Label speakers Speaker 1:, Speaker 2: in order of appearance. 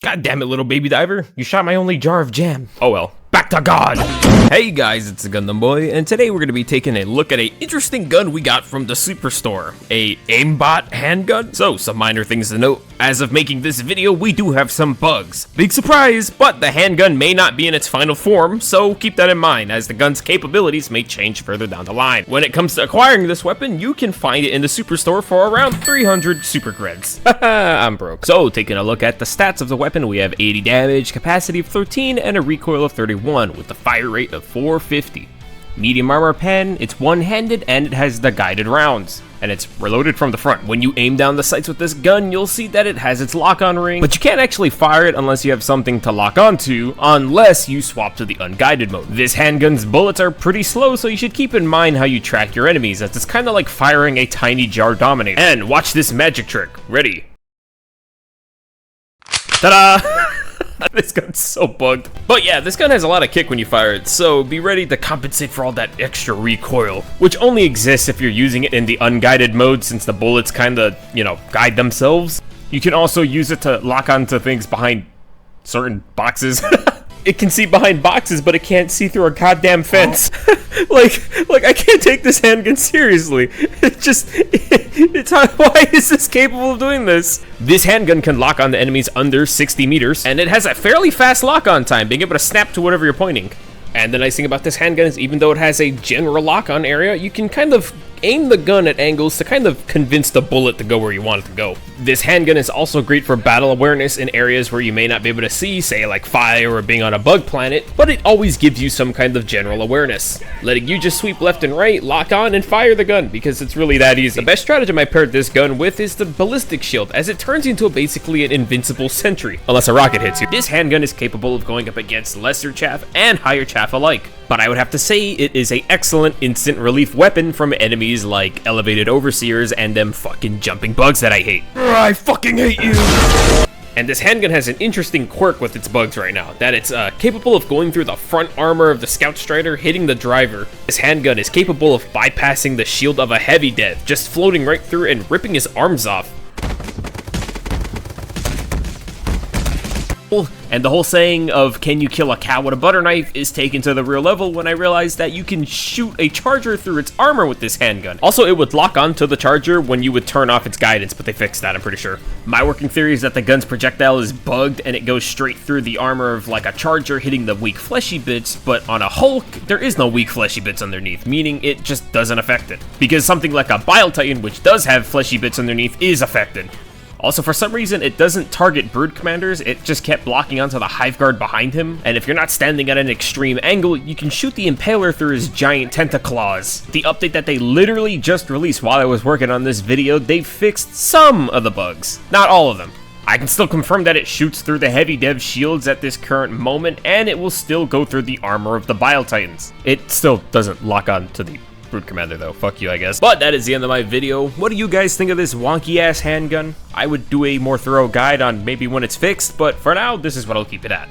Speaker 1: God damn it, little baby diver. You shot my only jar of jam. Oh well. Back to God. Hey guys, it's the Gundam Boy, and today we're going to be taking a look at an interesting gun we got from the Superstore. A aimbot handgun? So, some minor things to note. As of making this video, we do have some bugs. Big surprise, but the handgun may not be in its final form, so keep that in mind, as the gun's capabilities may change further down the line. When it comes to acquiring this weapon, you can find it in the Superstore for around 300 super creds. Haha, I'm broke. So, taking a look at the stats of the weapon, we have 80 damage, capacity of 13, and a recoil of 31. With the fire rate of 450. Medium armor pen, it's one-handed and it has the guided rounds. And it's reloaded from the front. When you aim down the sights with this gun, you'll see that it has its lock-on ring, but you can't actually fire it unless you have something to lock onto, unless you swap to the unguided mode. This handgun's bullets are pretty slow, so you should keep in mind how you track your enemies, as it's kind of like firing a tiny jar dominator. And watch this magic trick. Ready? Ta-da! This gun's so bugged. But yeah, this gun has a lot of kick when you fire it, so be ready to compensate for all that extra recoil, which only exists if you're using it in the unguided mode, since the bullets kinda, guide themselves. You can also use it to lock onto things behind certain boxes. It can see behind boxes, but it can't see through a goddamn fence. like I can't take this handgun seriously. Why is this capable of doing this? This handgun can lock on to enemies under 60 meters, and it has a fairly fast lock-on time, being able to snap to whatever you're pointing. And the nice thing about this handgun is, even though it has a general lock-on area, you can kind of aim the gun at angles to kind of convince the bullet to go where you want it to go. This handgun is also great for battle awareness in areas where you may not be able to see, say like fire or being on a bug planet, but it always gives you some kind of general awareness, letting you just sweep left and right, lock on, and fire the gun, because it's really that easy. The best stratagem I paired this gun with is the ballistic shield, as it turns into basically an invincible sentry, unless a rocket hits you. This handgun is capable of going up against lesser chaff and higher chaff alike, but I would have to say it is an excellent instant relief weapon from enemies like elevated overseers and them fucking jumping bugs that I hate. I fucking hate you! And this handgun has an interesting quirk with its bugs right now, that it's capable of going through the front armor of the Scout Strider, hitting the driver. This handgun is capable of bypassing the shield of a heavy dev, just floating right through and ripping his arms off. And the whole saying of "can you kill a cow with a butter knife" is taken to the real level when I realized that you can shoot a charger through its armor with this handgun. Also, it would lock onto the charger when you would turn off its guidance, but they fixed that, I'm pretty sure. My working theory is that the gun's projectile is bugged and it goes straight through the armor of like a charger, hitting the weak fleshy bits, but on a Hulk, there is no weak fleshy bits underneath, meaning it just doesn't affect it. Because something like a Bile Titan, which does have fleshy bits underneath, is affected. Also, for some reason, it doesn't target Brood Commanders, it just kept blocking onto the Hive Guard behind him, and if you're not standing at an extreme angle, you can shoot the Impaler through his giant tentaclaws. The update that they literally just released while I was working on this video, they fixed some of the bugs, not all of them. I can still confirm that it shoots through the heavy dev shields at this current moment, and it will still go through the armor of the Bile Titans. It still doesn't lock on to the Brood Commander though, fuck you I guess. But that is the end of my video. What do you guys think of this wonky ass handgun? I would do a more thorough guide on maybe when it's fixed, but for now, this is what I'll keep it at.